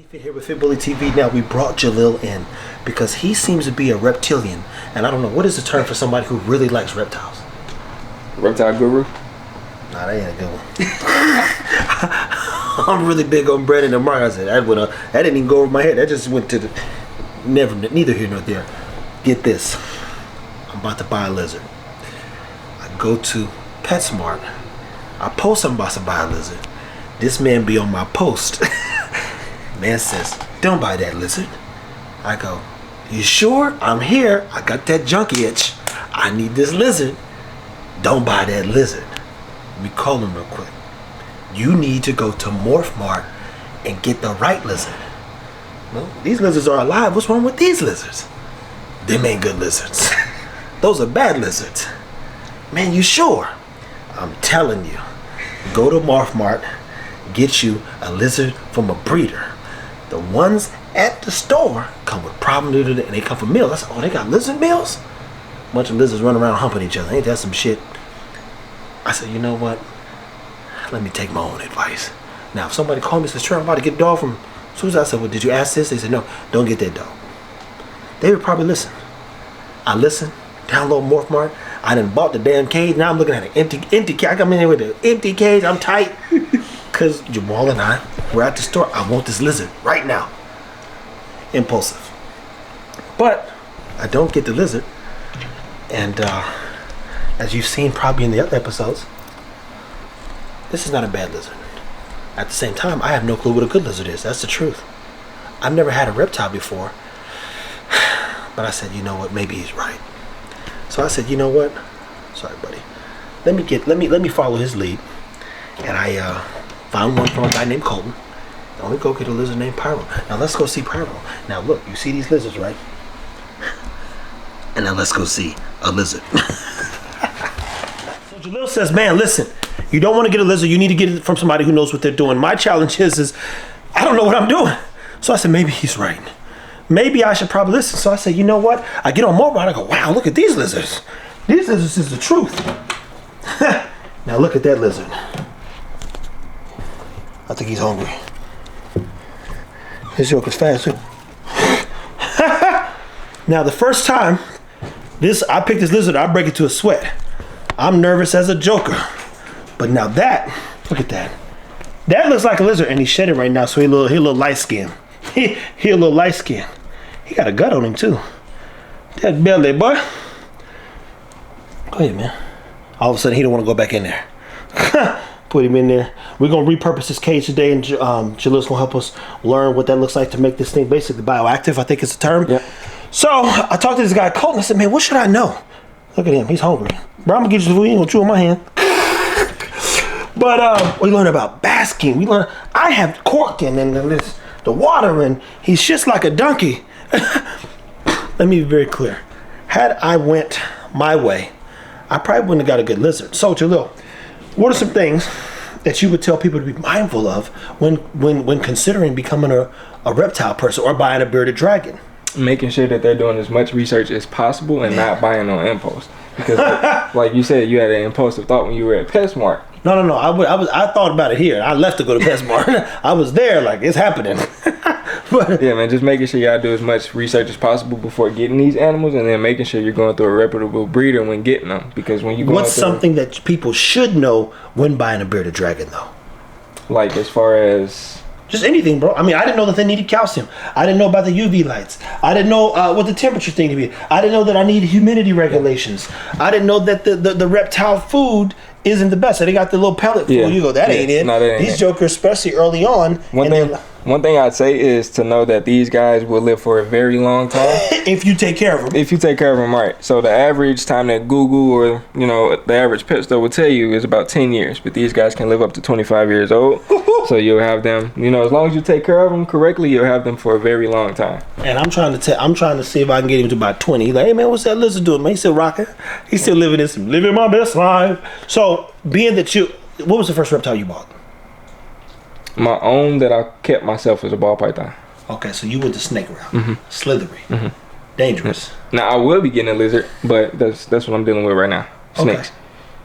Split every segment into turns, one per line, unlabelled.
Fit here with FBTV. Now we brought Jamahl in because he seems to be a reptilian, and I don't know what is the term for somebody who really likes reptiles.
Reptile guru?
Nah, that ain't a good one. I'm really big on Brandon and Mark. I said that didn't even go over my head. That just went to the neither here nor there. Get this. I'm about to buy a lizard. I go to PetSmart. I post I'm about to buy a lizard. This man be on my post. Man says, don't buy that lizard. I go, you sure? I'm here. I got that junkie itch. I need this lizard. Don't buy that lizard. Let me call him real quick. You need to go to Morph Mart and get the right lizard. Well, these lizards are alive. What's wrong with these lizards? Them ain't good lizards. Those are bad lizards. Man, you sure? I'm telling you. Go to Morph Mart. Get you a lizard from a breeder. The ones at the store come with problems and they come from meals. I said, oh, they got lizard meals? Bunch of lizards running around humping each other. Ain't that some shit? I said, you know what? Let me take my own advice. Now, if somebody called me and says, Trev, I'm about to get a dog from Susan, I said, well, did you ask this? They said, no, don't get that dog. They would probably listen. I listened, download Morph Mart. I done bought the damn cage. Now I'm looking at an empty cage. I come in here with an empty cage. I'm tight. Because Jamahl and I were at the store. I want this lizard right now. Impulsive. But I don't get the lizard. And as you've seen probably in the other episodes, this is not a bad lizard. At the same time, I have no clue what a good lizard is. That's the truth. I've never had a reptile before. But I said, you know what? Maybe he's right. So I said, you know what? Sorry, buddy. Let me follow his lead. And I found one from a guy named Colton. Now we go get a lizard named Pyro. Now let's go see Pyro. Now look, you see these lizards, right? And now let's go see a lizard. So Jamahl says, man, listen, you don't want to get a lizard. You need to get it from somebody who knows what they're doing. My challenge is I don't know what I'm doing. So I said, maybe he's right. Maybe I should probably listen. So I said, you know what? I get on mobile and I go, wow, look at these lizards. These lizards is the truth. Now look at that lizard. I think he's hungry. His joke is fast too. Now the first time I pick this lizard, I break it to a sweat. I'm nervous as a joker. But now look at that. That looks like a lizard, and he's shedding right now, so he a little light skin. He a little light skin. He got a gut on him too. That belly, boy. Go ahead, man. All of a sudden, he don't want to go back in there. Put him in there. We're gonna repurpose this cage today, and Jamahl's gonna help us learn what that looks like to make this thing basically bioactive. I think it's the term. Yep. So I talked to this guy Colton. I said, man, what should I know? Look at him. He's hungry. Bro, I'm gonna get you the food. You ain't gonna chew on my hand. But we learned about basking. We learned I have corking and the water, and he's just like a donkey. Let me be very clear. Had I went my way, I probably wouldn't have got a good lizard. So Jamahl, what are some things that you would tell people to be mindful of when considering becoming a reptile person or buying a bearded dragon?
Making sure that they're doing as much research as possible and not buying on impulse. Because like you said, you had an impulsive thought when you were at PetSmart.
No. I thought about it here. I left to go to PetSmart. I was there, like it's happening. But
yeah, man, just making sure y'all do as much research as possible before getting these animals, and then making sure you're going through a reputable breeder when getting them. Because when you go,
what's something that people should know when buying a bearded dragon, though?
Like as far as
just anything, bro. I mean, I didn't know that they needed calcium. I didn't know about the UV lights. I didn't know what the temperature thing to be. I didn't know that I needed humidity regulations. I didn't know that the reptile food isn't the best. So they got the little pellet food. You go, that ain't it.
No, that ain't
These
it.
jokers, especially early on.
One thing I'd say is to know that these guys will live for a very long time.
If you take care of them.
If you take care of them right. So the average time that Google or, the average pet store will tell you is about 10 years. But these guys can live up to 25 years old. So you'll have them, as long as you take care of them correctly, you'll have them for a very long time.
And I'm trying to see if I can get him to about 20. He's like, hey man, what's that lizard doing? Man, he's still rocking. He's still living my best life. So being that what was the first reptile you bought?
My own that I kept myself is a ball python.
Okay, so you went the snake route. Slithery. Dangerous.
Now I will be getting a lizard, but that's what I'm dealing with right now. Snakes.
Okay.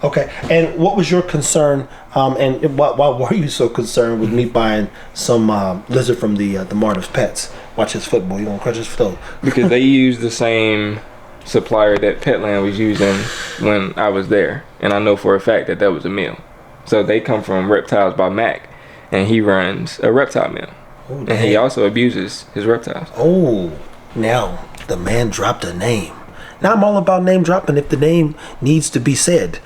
Okay. And what was your concern? And why were you so concerned with me buying some lizard from the Martyrs Pets? Watch his football. You gonna crush his foot?
Because they use the same supplier that Petland was using when I was there, and I know for a fact that was a meal. So they come from Reptiles by Mac, and he runs a reptile mill.
Oh,
and he also abuses his reptiles.
Oh, now the man dropped a name. Now I'm all about name dropping if the name needs to be said.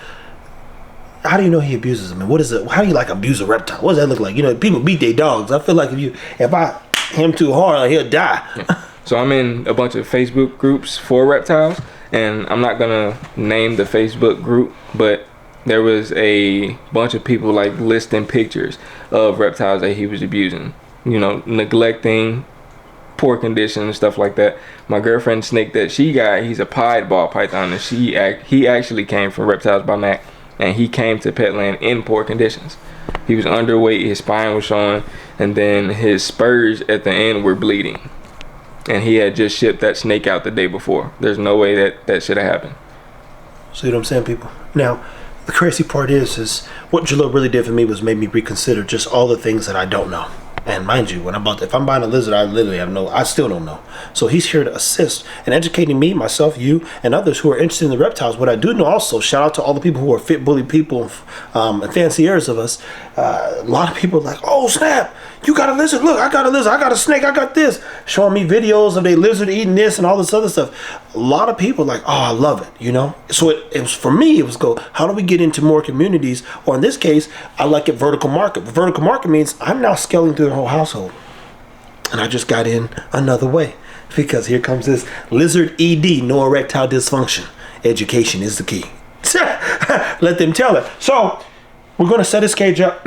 How do you know he abuses them? And what is it? How do you like abuse a reptile? What does that look like? You know, people beat their dogs. I feel like if I hit him too hard, he'll die.
Yeah. So I'm in a bunch of Facebook groups for reptiles, and I'm not gonna name the Facebook group, but there was a bunch of people like listing pictures of reptiles that he was abusing. You know, neglecting, poor condition, stuff like that. My girlfriend's snake that she got, he's a pied ball python, and he actually came from Reptiles by Mac, and he came to Petland in poor conditions. He was underweight, his spine was showing, and then his spurs at the end were bleeding. And he had just shipped that snake out the day before. There's no way that should have happened.
See what I'm saying, people? Now, the crazy part is what Jalil really did for me was made me reconsider just all the things that I don't know. And mind you, if I'm buying a lizard, I still don't know. So he's here to assist in educating me, myself, you, and others who are interested in the reptiles. What I do know also, shout out to all the people who are fit bully people and fanciers of us. A lot of people are like, oh snap, you got a lizard, look, I got a lizard, I got a snake, I got this. Showing me videos of their lizard eating this and all this other stuff. A lot of people are like, oh, I love it, you know? So it was, for me, it was how do we get into more communities? Or in this case, I like it vertical market. Vertical market means I'm now scaling through the whole household. And I just got in another way. Because here comes this lizard ED, no erectile dysfunction. Education is the key. Let them tell it. So we're going to set this cage up.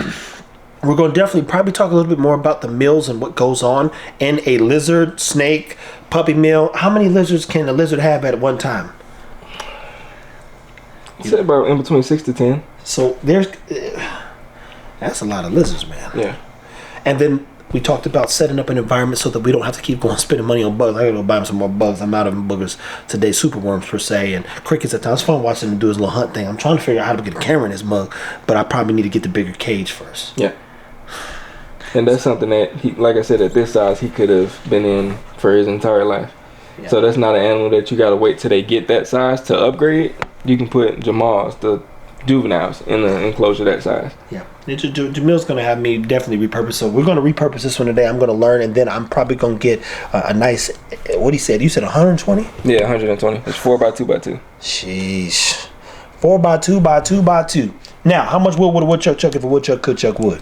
We're going to definitely probably talk a little bit more about the meals and what goes on in a lizard, snake, puppy meal. How many lizards can a lizard have at one time?
I'd say about in between 6 to 10.
So that's a lot of lizards, man.
Yeah.
And then we talked about setting up an environment so that we don't have to keep going spending money on bugs. I gotta go buy him some more bugs. I'm out of boogers today, superworms per se, and crickets at times. It's fun watching him do his little hunt thing. I'm trying to figure out how to get a camera in his mug, but I probably need to get the bigger cage first.
Yeah. And that's something that he, like I said, at this size, he could have been in for his entire life. Yeah. So that's not an animal that you gotta wait till they get that size to upgrade. You can put Jamahls, the juveniles, in an enclosure that size.
Yeah. Jamil's going to have me definitely repurpose. So we're going to repurpose this one today. I'm going to learn, and then I'm probably going to get a nice, what he said, you said 120?
Yeah, 120. It's 4x2x2.
Sheesh. 4x2x2x2. Now, how much wood would a woodchuck chuck if a woodchuck could chuck wood?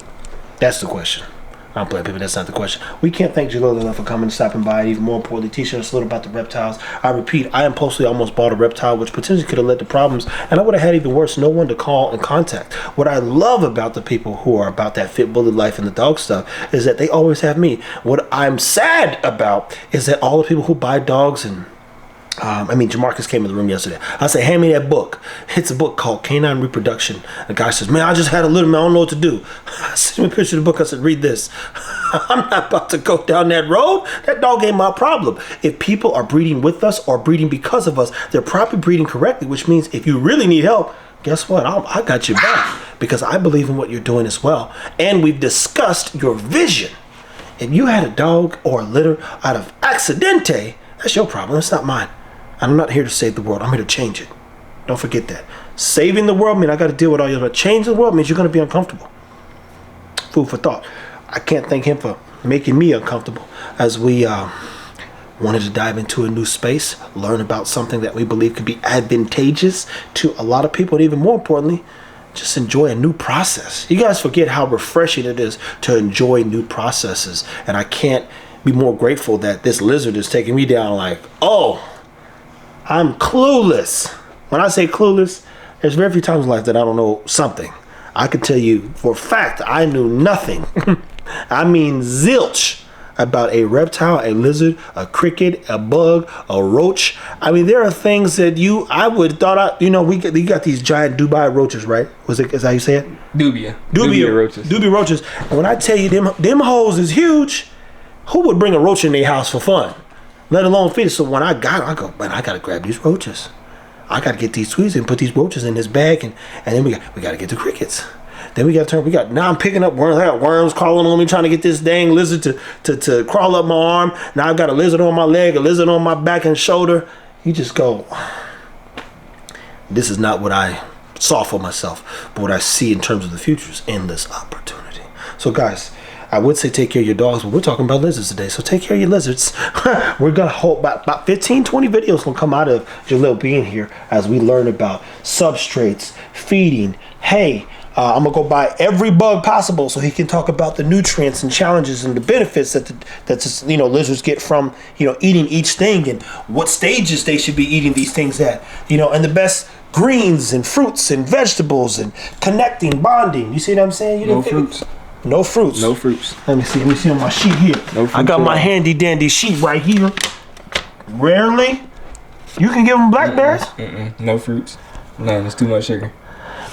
That's the question. I'm playing, people. That's not the question. We can't thank Jalil enough for coming and stopping by. And even more importantly, teaching us a little about the reptiles. I repeat, I impulsively almost bought a reptile, which potentially could have led to problems, and I would have had even worse, no one to call and contact. What I love about the people who are about that fit bully life and the dog stuff is that they always have me. What I'm sad about is that all the people who buy dogs and Jamarcus came in the room yesterday. I said, hand me that book. It's a book called Canine Reproduction. The guy says, man, I just had a little, man, I don't know what to do. I sent him a picture of the book. I said, read this. I'm not about to go down that road. That dog ain't my problem. If people are breeding with us or breeding because of us, they're probably breeding correctly, which means if you really need help, guess what? I got your back because I believe in what you're doing as well. And we've discussed your vision. If you had a dog or a litter out of accidente, that's your problem. It's not mine. I'm not here to save the world. I'm here to change it. Don't forget that. Saving the world means I got to deal with all your. But changing the world means you're going to be uncomfortable. Food for thought. I can't thank him for making me uncomfortable as we wanted to dive into a new space, learn about something that we believe could be advantageous to a lot of people, and even more importantly, just enjoy a new process. You guys forget how refreshing it is to enjoy new processes, and I can't be more grateful that this lizard is taking me down like, oh, I'm clueless. When I say clueless, there's very few times in life that I don't know something. I can tell you for a fact I knew nothing. I mean zilch about a reptile, a lizard, a cricket, a bug, a roach. I mean, there are things that I would thought we got these giant Dubai roaches, right? Is that how you say it?
Dubia roaches.
Dubia roaches. And when I tell you them hoes is huge, who would bring a roach in their house for fun? Let alone feed it. So when I go, man, I gotta grab these roaches. I got to get these tweezers and put these roaches in this bag, and then we got to get the crickets. Then we got to turn. Now I'm picking up worms. I got worms crawling on me, trying to get this dang lizard to crawl up my arm. Now I've got a lizard on my leg, a lizard on my back and shoulder. You just go, this is not what I saw for myself, but what I see in terms of the future is endless opportunity. So guys, I would say take care of your dogs, but we're talking about lizards today, so take care of your lizards. We're gonna hold about 15, 20 videos gonna come out of Jalil being here as we learn about substrates, feeding, hay. I'm gonna go buy every bug possible so he can talk about the nutrients and challenges and the benefits that lizards get from eating each thing, and what stages they should be eating these things at, and the best greens and fruits and vegetables and connecting, bonding. You see what I'm saying?
No fruits.
No fruits.
No fruits.
Let me see. Let me see on my sheet here.
No fruits.
I got my handy dandy sheet right here. Rarely. You can give them blackberries.
No fruits. None. It's too much sugar.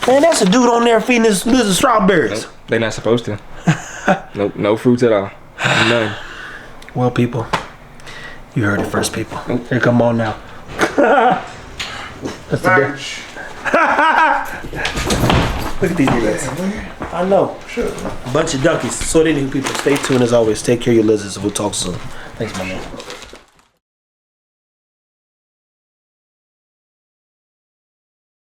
Man, that's a dude on there feeding this lizard strawberries.
Nope. They're not supposed to. Nope. No fruits at all. None.
Well, people, you heard it first, people. Nope. Here, come on now. That's the bench. Look at these guys. I know. Sure. Bunch of donkeys. So anywho, people, stay tuned as always. Take care of your lizards, and we'll talk soon. Thanks, my man.